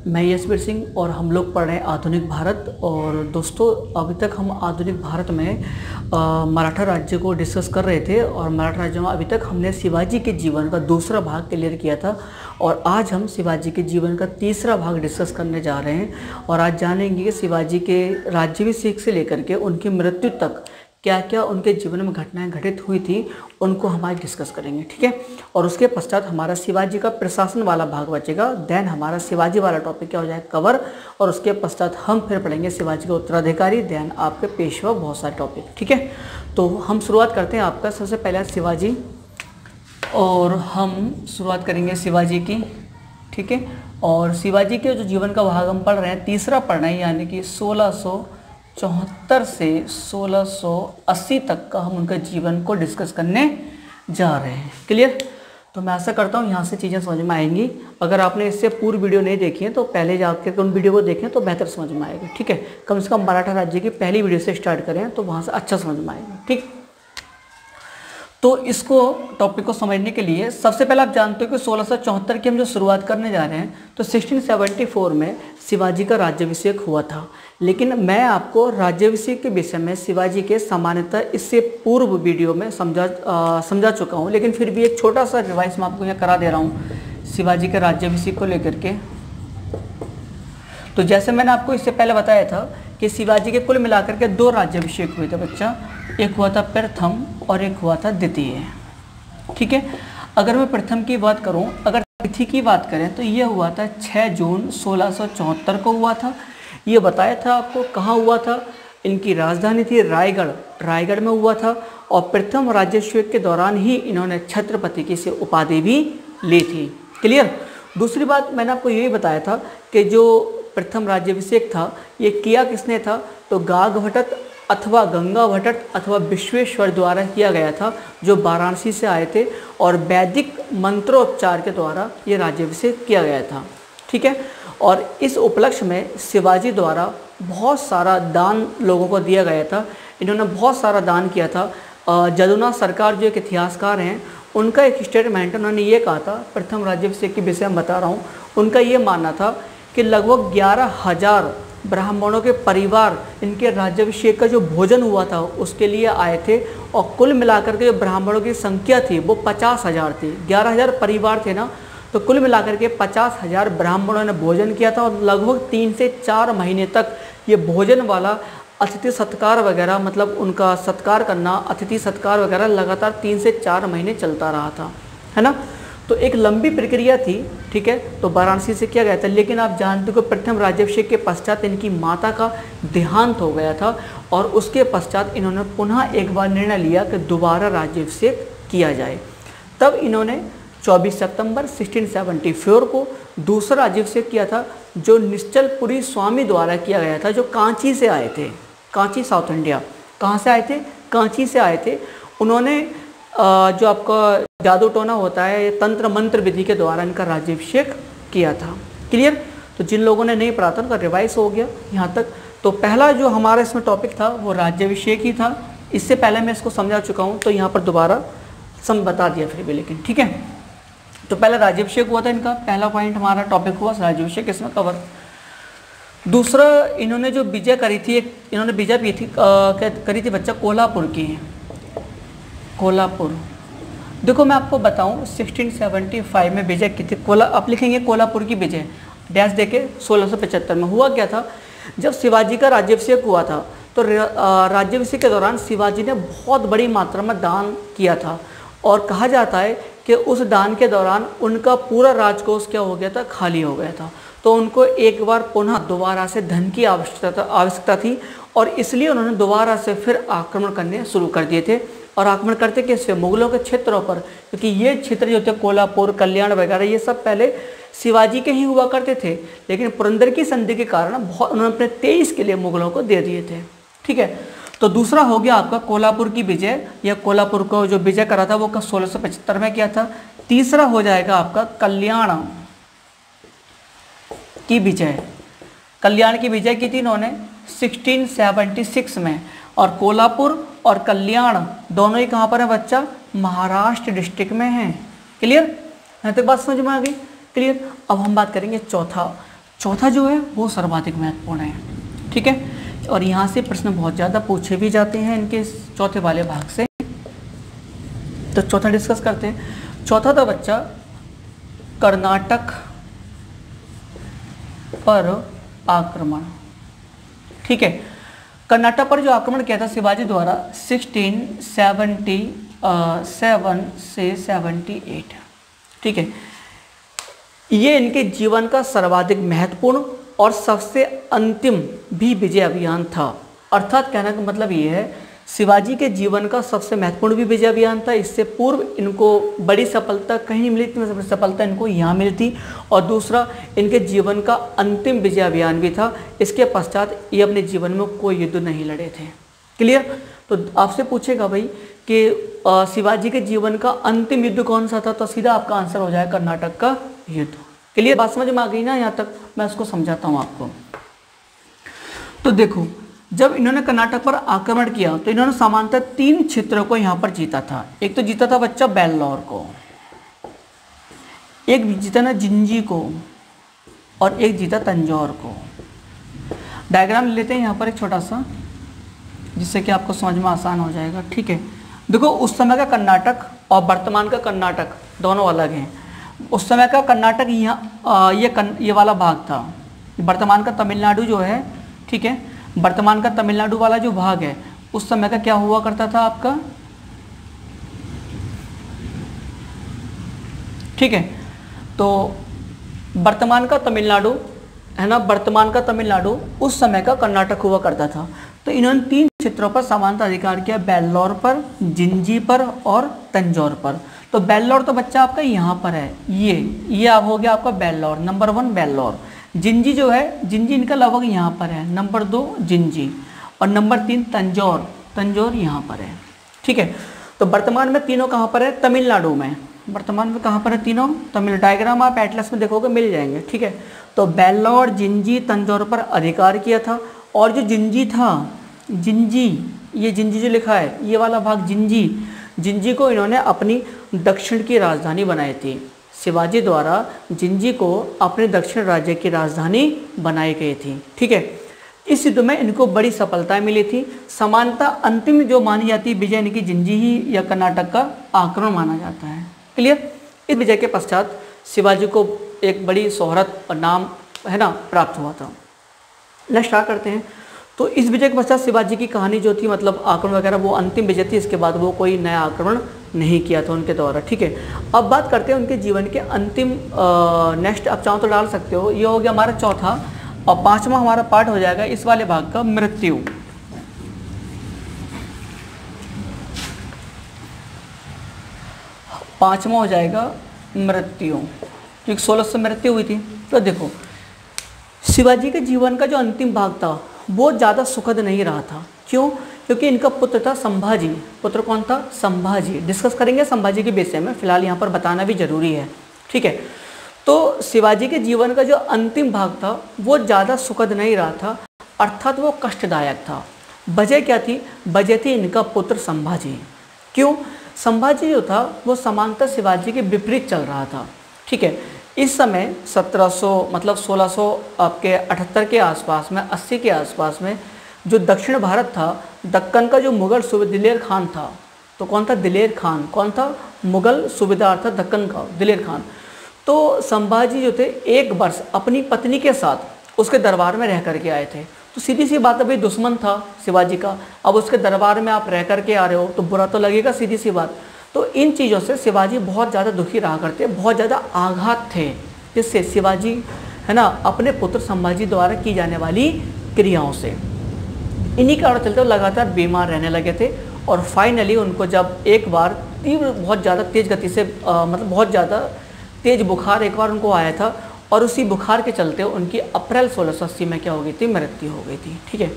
मैं यशवीर सिंह और हम लोग पढ़ रहे हैं आधुनिक भारत। और दोस्तों अभी तक हम आधुनिक भारत में मराठा राज्य को डिस्कस कर रहे थे और मराठा राज्य में अभी तक हमने शिवाजी के जीवन का दूसरा भाग क्लियर किया था और आज हम शिवाजी के जीवन का तीसरा भाग डिस्कस करने जा रहे हैं। और आज जानेंगे कि शिवाजी के राज्याभिषेक से लेकर के उनकी मृत्यु तक क्या क्या उनके जीवन में घटनाएं घटित हुई थी, उनको हम आज डिस्कस करेंगे, ठीक है। और उसके पश्चात हमारा शिवाजी का प्रशासन वाला भाग बचेगा, देन हमारा शिवाजी वाला टॉपिक क्या हो जाएगा कवर, और उसके पश्चात हम फिर पढ़ेंगे शिवाजी के उत्तराधिकारी, देन आपके पेशवा, बहुत सारे टॉपिक, ठीक है। तो हम शुरुआत करते हैं आपका सबसे पहला शिवाजी, और हम शुरुआत करेंगे शिवाजी की, ठीक है। और शिवाजी के जो जीवन का भाग हम पढ़ रहे हैं तीसरा पढ़ रहे हैं, यानी कि 1674 से 1680 तक का हम उनका जीवन को डिस्कस करने जा रहे हैं। क्लियर? तो मैं आशा करता हूँ यहाँ से चीज़ें समझ में आएंगी। अगर आपने इससे पूर्व वीडियो नहीं देखी है तो पहले जाकर उन वीडियो को देखें तो बेहतर समझ में आएगा, ठीक है। कम से कम मराठा राज्य की पहली वीडियो से स्टार्ट करें तो वहाँ से अच्छा समझ में आएगा, ठीक। तो इसको टॉपिक को समझने के लिए सबसे पहले आप जानते हो कि 1674 की हम जो शुरुआत करने जा रहे हैं तो 1674 में शिवाजी का राज्याभिषेक हुआ था। लेकिन मैं आपको राज्याभिषेक के विषय में शिवाजी के सामान्यतः इससे पूर्व वीडियो में समझा चुका हूँ, लेकिन फिर भी एक छोटा सा रिवाइज मैं आपको यहाँ करा दे रहा हूँ शिवाजी के राज्याभिषेक को लेकर के। तो जैसे मैंने आपको इससे पहले बताया था कि शिवाजी के कुल मिलाकर के 2 राज्याभिषेक हुए थे बच्चा, एक हुआ था प्रथम और एक हुआ था द्वितीय, ठीक है। अगर मैं प्रथम की बात करूं, अगर तिथि की बात करें तो ये हुआ था 6 जून 1674 को हुआ था। ये बताया था आपको कहाँ हुआ था, इनकी राजधानी थी रायगढ़ में हुआ था। और प्रथम राज्याभिषेक के दौरान ही इन्होंने छत्रपति की से उपाधि भी ली थी। क्लियर? दूसरी बात मैंने आपको यही बताया था कि जो प्रथम राज्याभिषेक था ये किया किसने था, तो गागभट्ट अथवा गंगाभट्ट अथवा विश्वेश्वर द्वारा किया गया था, जो वाराणसी से आए थे, और वैदिक मंत्रोच्चार के द्वारा ये राज्याभिषेक किया गया था, ठीक है। और इस उपलक्ष्य में शिवाजी द्वारा बहुत सारा दान लोगों को दिया गया था। इन्होंने बहुत सारा दान किया था। जदुनाथ सरकार जो एक इतिहासकार हैं, उनका एक स्टेटमेंट उन्होंने ये कहा था, प्रथम राज्याभिषेक के विषय में बता रहा हूँ, उनका ये मानना था कि लगभग 11,000 ब्राह्मणों के परिवार इनके राज्याभिषेक का जो भोजन हुआ था उसके लिए आए थे। और कुल मिलाकर के जो ब्राह्मणों की संख्या थी वो 50,000 थी। 11,000 परिवार थे ना, तो कुल मिलाकर के 50,000 ब्राह्मणों ने भोजन किया था। और लगभग 3 से 4 महीने तक ये भोजन वाला अतिथि सत्कार वगैरह, मतलब उनका सत्कार करना, अतिथि सत्कार वगैरह लगातार 3 से 4 महीने चलता रहा था, है ना। तो एक लंबी प्रक्रिया थी, ठीक है। तो वाराणसी से किया गया था। लेकिन आप जानते हो कि प्रथम राज्याभिषेक के पश्चात इनकी माता का देहांत हो गया था और उसके पश्चात इन्होंने पुनः एक बार निर्णय लिया कि दोबारा राज्याभिषेक किया जाए। तब इन्होंने 24 सितंबर 1674 को दूसरा राज्याभिषेक किया था, जो निश्चलपुरी स्वामी द्वारा किया गया था, जो कांची से आए थे। Kanchi, south India. कहाँ से आए थे? कांची से आए थे। उन्होंने जो आपका जादू टोना होता है, तंत्र मंत्र विधि के द्वारा इनका राज्याभिषेक किया था। क्लियर? तो जिन लोगों ने नहीं पढ़ा था उनका रिवाइज हो गया यहाँ तक। तो पहला जो हमारा इसमें टॉपिक था वो राज्याभिषेक ही था। इससे पहले मैं इसको समझा चुका हूँ, तो यहाँ पर दोबारा बता दिया फिर भी, लेकिन ठीक है। तो पहला राज्याभिषेक हुआ था इनका, पहला पॉइंट हमारा टॉपिक हुआ राज्याभिषेक, इसमें कवर। दूसरा, इन्होंने जो विजय करी थी, इन्होंने विजय करी थी बच्चा कोल्हापुर की। कोल्हापुर, देखो मैं आपको बताऊं 1675 में विजय की थी। आप लिखेंगे कोल्हापुर की विजय, डैश देके 1675 में। हुआ क्या था, जब शिवाजी का राज्याभिषेक हुआ था तो राज्याभिषेक के दौरान शिवाजी ने बहुत बड़ी मात्रा में दान किया था। और कहा जाता है कि उस दान के दौरान उनका पूरा राजकोष क्या हो गया था, खाली हो गया था। तो उनको एक बार पुनः दोबारा से धन की आवश्यकता थी और इसलिए उन्होंने दोबारा से फिर आक्रमण करने शुरू कर दिए थे। और आक्रमण करते किससे? मुगलों के क्षेत्रों पर, क्योंकि ये क्षेत्र जो थे कोल्हापुर, कल्याण वगैरह, ये सब पहले शिवाजी के ही हुआ करते थे। लेकिन पुरंदर की संधि के कारण बहुत उन्होंने अपने 23 किले मुगलों को दे दिए थे, ठीक है। तो दूसरा हो गया आपका कोल्हापुर की विजय। यह कोल्हापुर को जो विजय करा था वो 1675 में किया था। तीसरा हो जाएगा आपका कल्याण की विजय। कल्याण की विजय की थी इन्होंने 1676 में। और कोल्हापुर और कल्याण दोनों ही कहाँ पर है बच्चा? महाराष्ट्र डिस्ट्रिक्ट में है। क्लियर? यहाँ तक बात समझ में आ गई? क्लियर? अब हम बात करेंगे चौथा चौथा जो है वो सर्वाधिक महत्वपूर्ण है, ठीक है। और यहाँ से प्रश्न बहुत ज़्यादा पूछे भी जाते हैं इनके चौथे वाले भाग से। तो चौथा डिस्कस करते हैं। चौथा था बच्चा कर्नाटक पर आक्रमण, ठीक है। कर्नाटक पर जो आक्रमण किया था शिवाजी द्वारा 1677 से 78, ठीक है। ये इनके जीवन का सर्वाधिक महत्वपूर्ण और सबसे अंतिम भी विजय अभियान था। अर्थात कहने का मतलब ये है शिवाजी के जीवन का सबसे महत्वपूर्ण भी विजय अभियान था। इससे पूर्व इनको बड़ी सफलता कहीं नहीं मिली थी, सफलता इनको यहाँ मिली थी। और दूसरा इनके जीवन का अंतिम विजय अभियान भी था। इसके पश्चात ये अपने जीवन में कोई युद्ध नहीं लड़े थे। क्लियर। तो आपसे पूछेगा भाई कि शिवाजी के जीवन का अंतिम युद्ध कौन सा था, तो सीधा आपका आंसर हो जाए कर्नाटक का युद्ध। क्लियर, बात समझ में आ गई ना। यहाँ तक मैं इसको समझाता हूँ आपको। तो देखो, जब इन्होंने कर्नाटक पर आक्रमण किया तो इन्होंने सामान्यतः 3 क्षेत्रों को यहाँ पर जीता था। एक तो जीता था बच्चा बेल्लौर को, एक जीता ना जिंजी को, और एक जीता तंजौर को। डायग्राम लेते हैं यहाँ पर एक छोटा सा, जिससे कि आपको समझ में आसान हो जाएगा, ठीक है। देखो, उस समय का कर्नाटक और वर्तमान का कर्नाटक दोनों अलग हैं। उस समय का कर्नाटक यहाँ ये वाला भाग था। वर्तमान का तमिलनाडु जो है, ठीक है, वर्तमान का तमिलनाडु वाला जो भाग है उस समय का क्या हुआ करता था आपका, ठीक है। तो वर्तमान का तमिलनाडु है ना, वर्तमान का तमिलनाडु उस समय का कर्नाटक हुआ करता था। तो इन्होंने 3 क्षेत्रों पर सामान्य अधिकार किया, बेल्लौर पर, जिंजी पर और तंजौर पर। तो बेल्लौर तो बच्चा आपका यहाँ पर है, ये अब हो गया आपका बेल्लौर, नंबर 1 बेल्लौर। जिंजी जो है, जिंजी इनका लगभग यहाँ पर है, नंबर 2 जिंजी, और नंबर 3 तंजौर, तंजौर यहाँ पर है, ठीक है। तो वर्तमान में तीनों कहाँ पर है, तमिलनाडु में। वर्तमान में कहाँ पर है तीनों, तमिल। डायग्राम आप एटलस में देखोगे मिल जाएंगे, ठीक है। तो बेल्लौर, जिंजी, तंजौर पर अधिकार किया था। और जो जिंजी था, जिंजी, ये जिंजी जो लिखा है ये वाला भाग जिंजी, जिंजी को इन्होंने अपनी दक्षिण की राजधानी बनाई थी। शिवाजी द्वारा जिंजी को अपने दक्षिण राज्य की राजधानी बनाई गई थी, ठीक है। इस युद्ध में इनको बड़ी सफलताएं मिली थी। समानता अंतिम जो मानी जाती है विजय इनकी जिंजी ही या कर्नाटक का आक्रमण माना जाता है। क्लियर। इस विजय के पश्चात शिवाजी को एक बड़ी शोहरत और नाम है ना प्राप्त हुआ था। नेक्स्ट स्टार्ट करते हैं। तो इस विजय के पश्चात शिवाजी की कहानी जो थी, मतलब आक्रमण वगैरह, वो अंतिम विजय थी। इसके बाद वो कोई नया आक्रमण नहीं किया था उनके द्वारा, ठीक है। अब बात करते हैं उनके जीवन के अंतिम, नेक्स्ट आप चाहो तो डाल सकते हो। ये हो गया हमारा चौथा, और 5वां हमारा पार्ट हो जाएगा इस वाले भाग का, मृत्यु। पांचवा हो जाएगा मृत्यु, क्योंकि 16 से मृत्यु हुई थी। तो देखो, शिवाजी के जीवन का जो अंतिम भाग था वो ज़्यादा सुखद नहीं रहा था। क्यों? क्योंकि इनका पुत्र था संभाजी। पुत्र कौन था? संभाजी। डिस्कस करेंगे संभाजी के विषय में, फिलहाल यहाँ पर बताना भी जरूरी है, ठीक है। तो शिवाजी के जीवन का जो अंतिम भाग था वो ज़्यादा सुखद नहीं रहा था, अर्थात वो कष्टदायक था। वजह क्या थी? वजह थी इनका पुत्र संभाजी। क्यों? संभाजी जो था वो समांतर शिवाजी के विपरीत चल रहा था, ठीक है। इस समय 1700 मतलब 1678 के आसपास में, 80 के आसपास में जो दक्षिण भारत था, दक्कन का जो मुगल सूबेदार दिलेर खान था। तो कौन था? दिलेर खान। कौन था? मुगल सूबेदार था दक्कन का, दिलेर खान। तो संभाजी जो थे 1 वर्ष अपनी पत्नी के साथ उसके दरबार में रह करके आए थे। तो सीधी सी बात है भाई, दुश्मन था शिवाजी का, अब उसके दरबार में आप रह करके आ रहे हो तो बुरा तो लगेगा, सीधी सी बात। तो इन चीज़ों से शिवाजी बहुत ज़्यादा दुखी रहा करते, बहुत ज़्यादा आघात थे, जिससे शिवाजी है ना अपने पुत्र संभाजी द्वारा की जाने वाली क्रियाओं से, इन्हीं कारण चलते लगातार बीमार रहने लगे थे। और फाइनली उनको जब एक बार तीव्र बहुत ज़्यादा तेज़ गति से मतलब बहुत ज़्यादा तेज़ बुखार एक बार उनको आया था, और उसी बुखार के चलते उनकी अप्रैल 1680 में क्या हो गई थी? मृत्यु हो गई थी, ठीक है।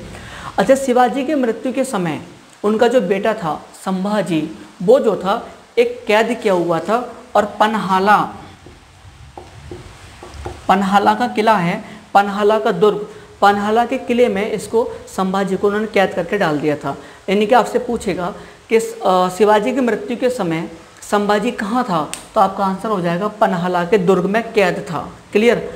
अच्छा, शिवाजी के मृत्यु के समय उनका जो बेटा था संभाजी, वो जो था एक कैद किया हुआ था, और पन्हाला का किला है, पन्हाला का दुर्ग, पन्हाला के किले में इसको संभाजी को उन्होंने कैद करके डाल दिया था। यानी कि आपसे पूछेगा कि शिवाजी की मृत्यु के समय संभाजी कहाँ था, तो आपका आंसर हो जाएगा पन्हाला के दुर्ग में कैद था। क्लियर।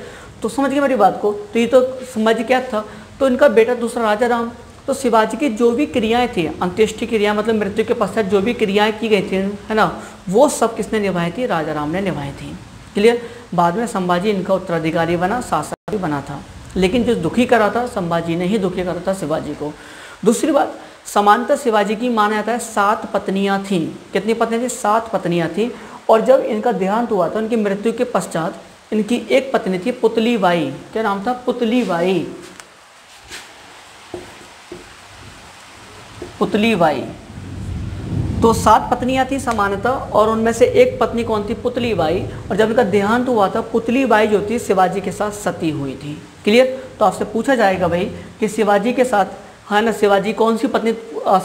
तो समझ गए मेरी बात को। तो ये तो संभाजी क्या था, तो इनका बेटा दूसरा राजा राम। तो शिवाजी की जो भी क्रियाएं थी, अंत्येष्टि क्रिया मतलब मृत्यु के पश्चात जो भी क्रियाएं की गई थी, है ना, वो सब किसने निभाई थी, राजा राम ने निभाई थी। क्लियर। बाद में संभाजी इनका उत्तराधिकारी बना, शासक भी बना था, लेकिन जो दुखी करा था संभाजी ने ही दुखी करा था शिवाजी को। दूसरी बात, समानतः शिवाजी की माना जाता है 7 पत्नियां थीं। कितनी पत्नियां थी, 7 पत्नियां थीं। और जब इनका देहांत हुआ था, उनकी मृत्यु के पश्चात इनकी एक पत्नी थी पुतली बाई। क्या नाम था, पुतली बाई। पुतली बाई। तो 7 पत्नियां थी समानतः, और उनमें से एक पत्नी कौन थी, पुतली बाई। और जब इनका देहांत हुआ था, पुतली बाई जो थी शिवाजी के साथ सती हुई थी। क्लियर। तो आपसे पूछा जाएगा भाई कि शिवाजी के साथ, है ना, शिवाजी कौन सी पत्नी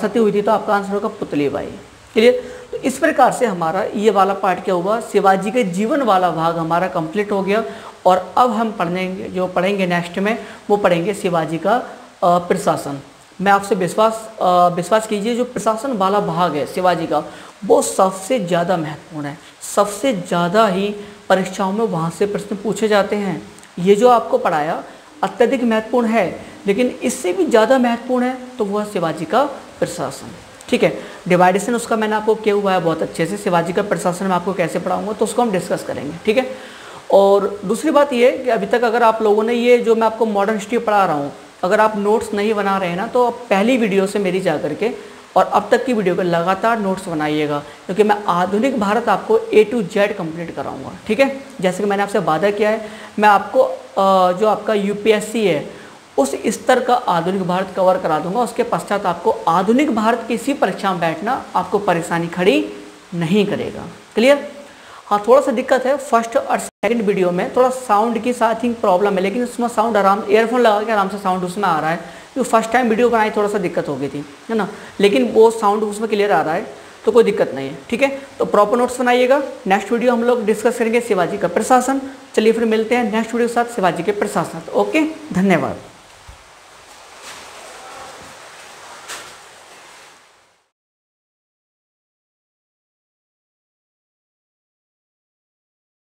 सती हुई थी, तो आपका आंसर होगा पुतली बाई। क्लियर। तो इस प्रकार से हमारा ये वाला पार्ट क्या हुआ, शिवाजी के जीवन वाला भाग हमारा कंप्लीट हो गया। और अब हम पढ़ेंगे नेक्स्ट में, वो पढ़ेंगे शिवाजी का प्रशासन। मैं आपसे विश्वास कीजिए, जो प्रशासन वाला भाग है शिवाजी का, वो सबसे ज़्यादा महत्वपूर्ण है। सबसे ज़्यादा ही परीक्षाओं में वहाँ से प्रश्न पूछे जाते हैं। ये जो आपको पढ़ाया अत्यधिक महत्वपूर्ण है, लेकिन इससे भी ज़्यादा महत्वपूर्ण है तो वह शिवाजी का प्रशासन। ठीक है। डिवाइडेशन उसका मैंने आपको किया हुआ है बहुत अच्छे से। शिवाजी का प्रशासन मैं आपको कैसे पढ़ाऊँगा तो उसको हम डिस्कस करेंगे। ठीक है। और दूसरी बात ये कि अभी तक अगर आप लोगों ने ये जो मैं आपको मॉडर्न हिस्ट्री पढ़ा रहा हूँ, अगर आप नोट्स नहीं बना रहे हैं ना, तो आप पहली वीडियो से मेरी जा करके और अब तक की वीडियो पे लगातार नोट्स बनाइएगा, क्योंकि मैं आधुनिक भारत आपको A to Z कंप्लीट कराऊंगा। ठीक है। जैसे कि मैंने आपसे वादा किया है, मैं आपको जो आपका UPSC है उस स्तर का आधुनिक भारत कवर करा दूंगा। उसके पश्चात आपको आधुनिक भारत की इसी परीक्षा में बैठना आपको परेशानी खड़ी नहीं करेगा। क्लियर। हाँ, थोड़ा सा दिक्कत है फर्स्ट और सेकंड वीडियो में, थोड़ा साउंड की साथ ही प्रॉब्लम है, लेकिन उसमें साउंड ईयरफोन लगा के आराम से साउंड उसमें आ रहा है। जो फर्स्ट टाइम वीडियो बनाई थोड़ा सा दिक्कत हो गई थी, है ना, लेकिन वो साउंड उसमें क्लियर आ रहा है, तो कोई दिक्कत नहीं है। ठीक है। तो प्रॉपर नोट्स बनाइएगा। नेक्स्ट वीडियो हम लोग डिस्कस करेंगे शिवाजी का प्रशासन। चलिए फिर मिलते हैं नेक्स्ट वीडियो के साथ शिवाजी के प्रशासन। ओके, धन्यवाद।